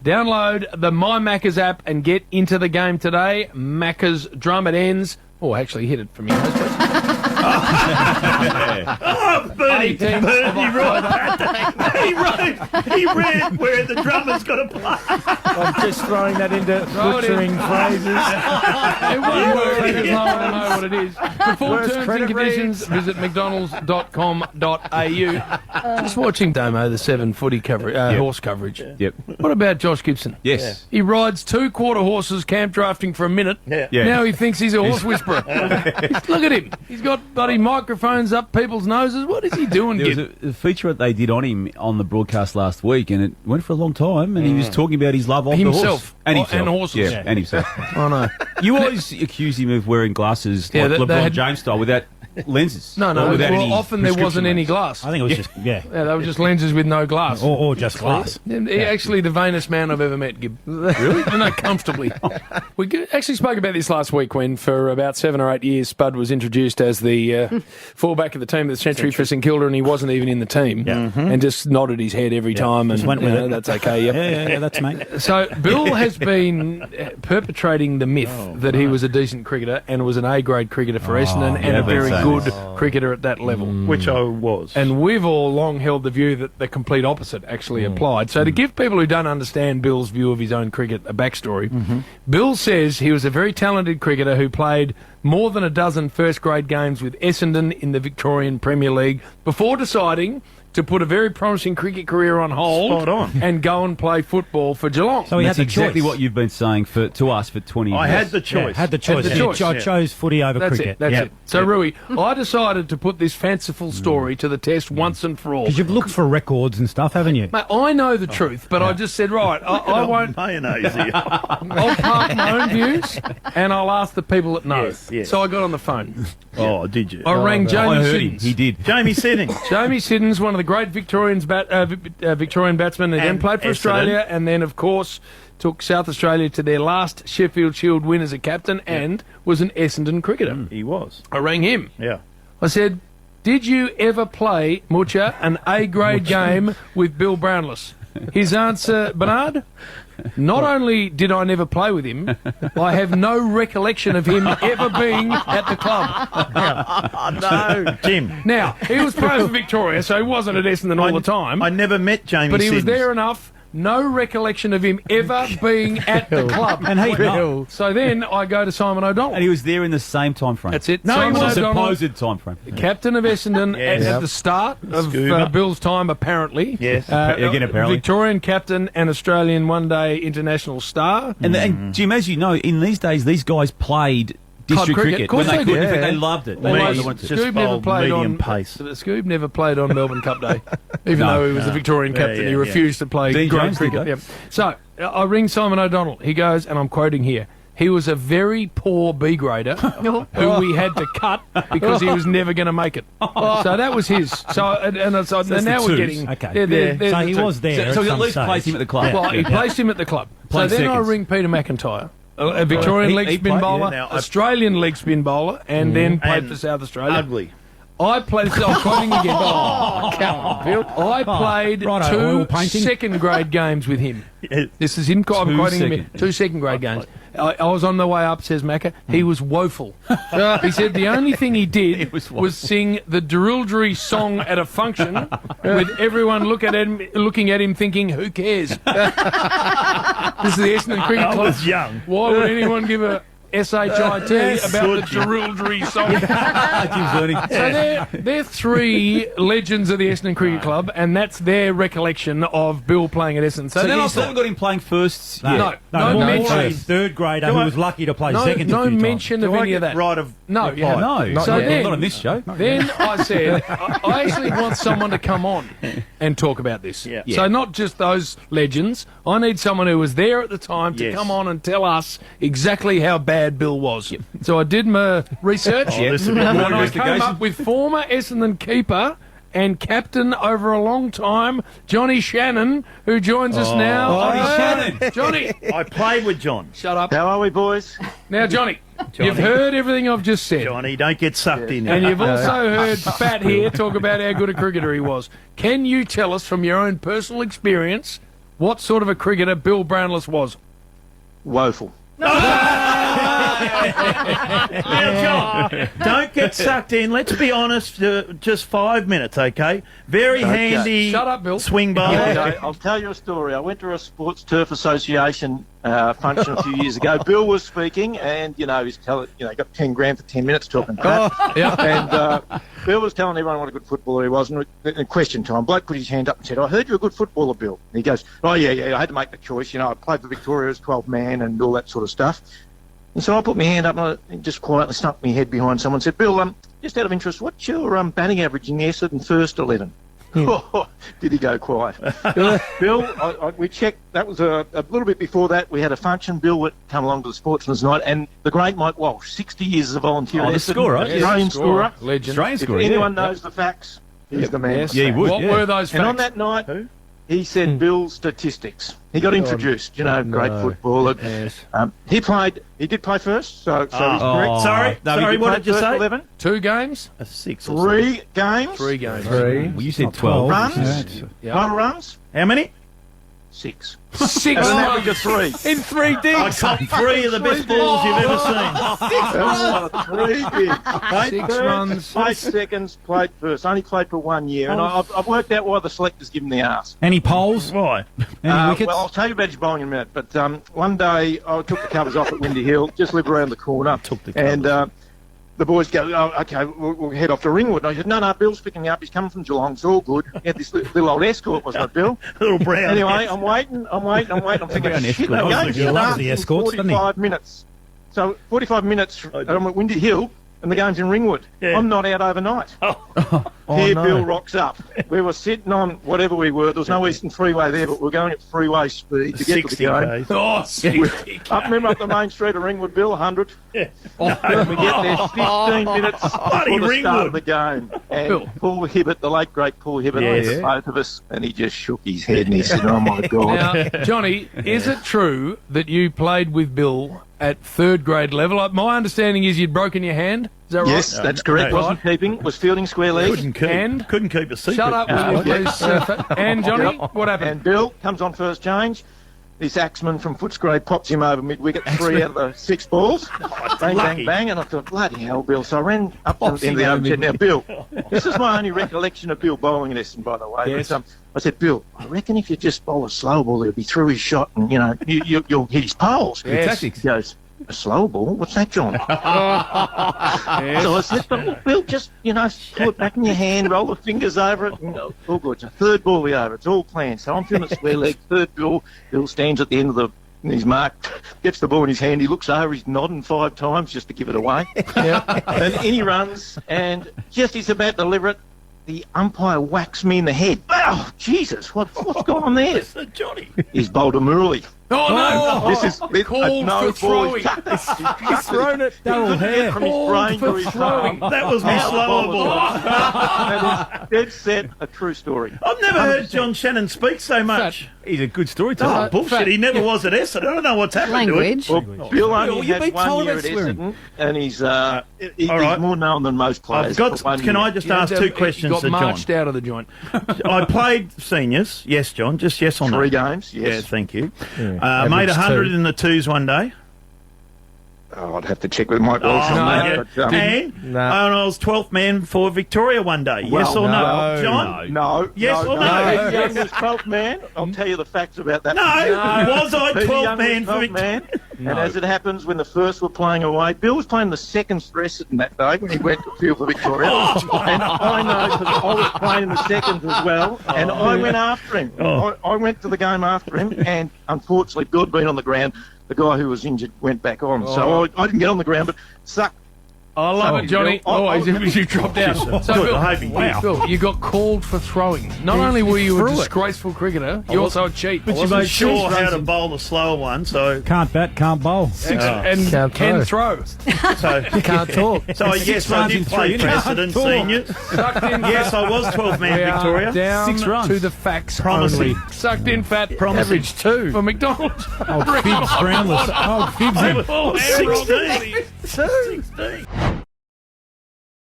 Download the My Maccas app and get into the game today. Maccas drum it ends. Oh, actually, hit it from your nose, please. Bernie he read where the drummer's got to play. I'm just throwing that into butchering phrases. It won't work because no one will know what it is. For full Worst terms credit and conditions, visit mcdonalds.com.au. Just watching Damo, the 7 footy coverage, horse coverage. Yep. What about Josh Gibson? Yes. He rides 2 quarter horses camp drafting for a minute. Yeah. Now he thinks he's a horse whisperer. Look at him. He's got bloody microphones up people's noses. What is he doing, There was Gib? a feature that they did on him on the broadcast last week, and it went for a long time, and he was talking about his love of the horse. Himself. And himself. And horses. Yeah, and himself. Oh, no. You always accuse him of wearing glasses Yeah, like they LeBron had- James style without lenses. No. Or without any Often there wasn't prescription any lenses. glass. I think it was just, Yeah, they were just lenses with no glass. or just glass. Actually, the vainest man I've ever met, Gib. Really? No, comfortably. We actually spoke about this last week when, for about 7 or 8 years, Spud was introduced as the fullback of the team of the century for St Kilda, and he wasn't even in the team, and just nodded his head every time, and went with it. that's okay. Yep. Yeah, that's mate. So Bill has been perpetrating the myth that he was a decent cricketer and was an A-grade cricketer for Essendon and yeah, a very been good saying cricketer at that level. Which I was. And we've all long held the view that the complete opposite actually applied. So to give people who don't understand Bill's view of his own cricket a backstory, Bill says he was a very talented cricketer who played more than a dozen first-grade games with Essendon in the Victorian Premier League before deciding to put a very promising cricket career on hold Spot on. and go and play football for Geelong. So he That's had the exactly choice. what you've been saying to us for 20 years. I had the choice. Had the choice. Had the choice. I chose footy over That's cricket. it. That's Yeah. it. So, Rui, I decided to put this fanciful story to the test once and for all. Because you've looked for records and stuff, haven't you? Mate, I know the truth, but I just said, right, I won't. Mayonnaise here. I'll park my own views, and I'll ask the people that know. Yes. So I got on the phone. Oh, did you? I rang I Jamie heard him. Siddons. He did. Jamie Siddons. Jamie Siddons, one of the great Victorian batsmen, and then And played for Essendon. Australia, and then, of course, took South Australia to their last Sheffield Shield win as a captain, and was an Essendon cricketer. He was. I rang him. Yeah. I said, did you ever play, Mucha, an A-grade game with Bill Brownless? His answer, Bernard, not only did I never play with him, I have no recollection of him ever being at the club. No. Jim. Now, he was playing for Victoria, so he wasn't at Essendon all the time, I never met Jamie but he was Siddons. there enough. No recollection of him ever being at the club. And he no. So then I go to Simon O'Donnell. And he was there in the same time frame. That's it. No, Simon he wasn't. O'Donnell, Supposed time frame. captain of Essendon Yes. at the start of Scuba. Bill's time, apparently. Yes. Again, apparently. Victorian captain and Australian one-day international star. And Jim, as you know, in these days, these guys played district cricket. cricket Of course when they they could. did. In fact, Yeah. they loved it. They They loved loved it. it. wanted to Scoob just never bowl played medium on pace. Scoob never played on Melbourne Cup Day, even No, though he was the Victorian captain. yeah, he yeah. refused to play Dean grade Jones did cricket. that. Yep. So I ring Simon O'Donnell. He goes, and I'm quoting here. He was a very poor B grader who we had to cut because he was never going to make it. So that was his. So and now that's the we're twos. getting Okay. they're So the he two. was there. So at he at some least stage. placed him at the club. Well, he placed him at the club. Playing so then I seconds. ring Peter McIntyre, a Victorian He leg spin played, bowler, yeah. Now, Australian leg spin bowler, and then played And for South Australia. Ugly. I played. I'm quoting again. Oh, come on, Bill. I played righto, oil two painting. second-grade games with him. Yes. This is him. I'm Two quoting him. second. 2 second-grade games. I was on the way up, says Macca. He was woeful. He said the only thing he did was was sing the Derildry song at a function with everyone looking at him thinking, who cares? This is the Essendon Cricket I Club. was young. Why would anyone give a SHIT about the Good. Derildry song? Jim's learning. So they're three legends of the Essendon Cricket Club, and that's their recollection of Bill playing at Essendon. So then I there's thought we got him playing first. No, no more mention. a third grader who was lucky to play second. No a few mention Do of I any get of that. right of No, you reply? haven't. No, So then- not on this show. Then I said, I actually want someone to come on and talk about this. Yeah. So not just those legends. I need someone who was there at the time to Yes. come on and tell us exactly how bad Bill was. So I did my research. Oh, this is a bit And more I came investigation. up with former Essendon keeper and captain over a long time, Johnny Shannon, who joins us now. Johnny Shannon. Johnny, I played with John. shut up. How are we, boys? Now, Johnny, you've heard everything I've just said. Johnny, don't get sucked in. And you've also heard Fat here talk about how good a cricketer he was. Can you tell us from your own personal experience what sort of a cricketer Bill Brownless was? Woeful. Now, John, don't get sucked in. Let's be honest, just 5 minutes, okay? Very handy Shut up, Bill. swing bowl. Okay, I'll tell you a story. I went to a Sports Turf Association function a few years ago. Bill was speaking, and he's got 10 grand for 10 minutes talking crap. Yeah. And Bill was telling everyone what a good footballer he was. And in question time, bloke put his hand up and said, "I heard you're a good footballer, Bill." And he goes, "Oh yeah, I had to make the choice. I played for Victoria as 12 man and all that sort of stuff." And so I put my hand up and I just quietly stuck my head behind someone and said, "Bill, just out of interest, what's your batting average in the Essendon first 11? Oh, did he go quiet? Bill, we checked. That was a little bit before that. We had a function. Bill would come along to the Sportsman's Night, and the great Mike Walsh, 60 years as a volunteer. Oh, the Essendon, scorer. Australian scorer. Legend. Australian If scorer. anyone knows the facts, he's the man. Yes. Yeah, he would. What were those facts? And on that night, he said Bill's statistics. He got introduced, great footballer. Yes. He did play first, so he's correct. Sorry, He what played did you first say? 11, 2 games? A 6 or 3 games, 3 games. Well, you said 12. runs, Yeah. total runs, How many? 6. 6 And an runs average of 3. in 3 I digs. caught 3 of the best balls you've ever seen. 3 big. Played 6 third, runs. played seconds, played first. Only played for 1 year, and I've worked out why the selectors give him the arse. Any poles? Why? Any wickets? Well, I'll tell you about his bowling in a minute. But one day I took the covers off at Windy Hill, just lived around the corner. And the boys go, "Oh, okay, we'll head off to Ringwood." And I said, no, Bill's picking me up. He's coming from Geelong. It's all good. He had this little old escort, wasn't it, Bill? Little brown. Anyway, I'm waiting. I'm thinking, Brown shit, escort. the game's He loves starting the in escorts, doesn't he? 45 minutes. So 45 minutes, I'm at Windy Hill, and the game's in Ringwood. Yeah. I'm not out overnight. Oh. Here Bill rocks up. We were sitting on whatever we were. There was no Eastern Freeway there, but we were going at freeway speed to get to the 60 game. k's. Oh, 60. Remember up the main street of Ringwood, Bill, 100. Yeah. And we get there 15 minutes Bloody before the start of Ringwood. the game. And Bill. Paul Hibbert, the late great Paul Hibbert, Yes. with both of us, and he just shook his head and he said, "Oh my God." Now, Johnny, is it true that you played with Bill at 3rd grade level? My understanding is you'd broken your hand. Is that right? Yes, that's correct. no. Wasn't keeping, was fielding square leg. Couldn't keep a secret. Shut up, will you, please? And Johnny, Yep. what happened? And Bill comes on first change. This axeman from Footscray pops him over mid-wicket, 3 out of the 6 balls. Bang, lucky. bang, bang. And I thought, bloody hell, Bill. So I ran up to Pops the end of him the over open and said, "Now, Bill," this is my only recollection of Bill bowling at Essendon, by the way. Yes. But, I said, "Bill, I reckon if you just bowl a slow ball, he'll be through his shot and, you'll hit his poles." Yes. Tactics. He goes, "A slow ball? What's that, John?" Yes. So I said, "But Bill, just, pull it back in your hand, roll the fingers over it, and all good. It's a 3rd ball over. It's all planned." So I'm feeling square leg, 3rd ball. Bill stands at the end of his mark, gets the ball in his hand. He looks over, he's nodding 5 times just to give it away. And in he runs, and just he's about to deliver it, the umpire whacks me in the head. Oh, Jesus, what's going on there? Johnny. He's bowled a Murley. Oh, no. This is Called no for ball. throwing. He's thrown it. Double hair. From his brain to his throwing. arm. That was my slower ball. That is dead set a true story. I've never heard John Shannon speak so much. He's a good storyteller. Oh, bullshit. He never was at Essendon. I don't know what's happened Language. Well, Bill only Well, you've had been 1 told year about at swearing. Essendon, and he's All he's right. more known than most players. I've got. for 1 Can year. I just ask 2 questions got to John? marched out of the joint. I played seniors. Yes, John. Just yes or no. 3 games? Yeah, Yes. thank you. Yeah, Made average 100 2. in the 2s one day. Oh, I'd have to check with Mike Walsh on no, that. yeah. But, And No. I was 12th man for Victoria one day. Yes or no? no, John? no. Yes no, or no? no. Peter Young was 12th man. I'll tell you the facts about that. No. Was I Peter 12th Young man was for 12th Victoria? man. And as it happens, when the first were playing away, Bill was playing the seconds for Essendon that day when he went to field for Victoria. And I know because I was playing in the seconds as well, and I went after him. I went to the game after him, and unfortunately, Bill had been on the ground. The guy who was injured went back on. So I didn't get on the ground, but sucked. I love it, Johnny. Bill, I- You dropped out. So, Good, Bill, I hope he did. Bill, you got called for throwing. Not only were you a threw it. disgraceful cricketer, you're also a cheat. I wasn't sure how to bowl the slower one, so Can't bat, can't bowl. And Can't can throw. so Can't talk. so yes, I runs did in play 3 for innings. Essendon Talk. seniors. Sucked in. Yes, I was 12th man We are Victoria. down 6 runs. to the facts Promising. only. Sucked in fat. Promising. Average 2 for McDonald's. Oh, Fibs Brownless. Oh, Fibs. Well, 16.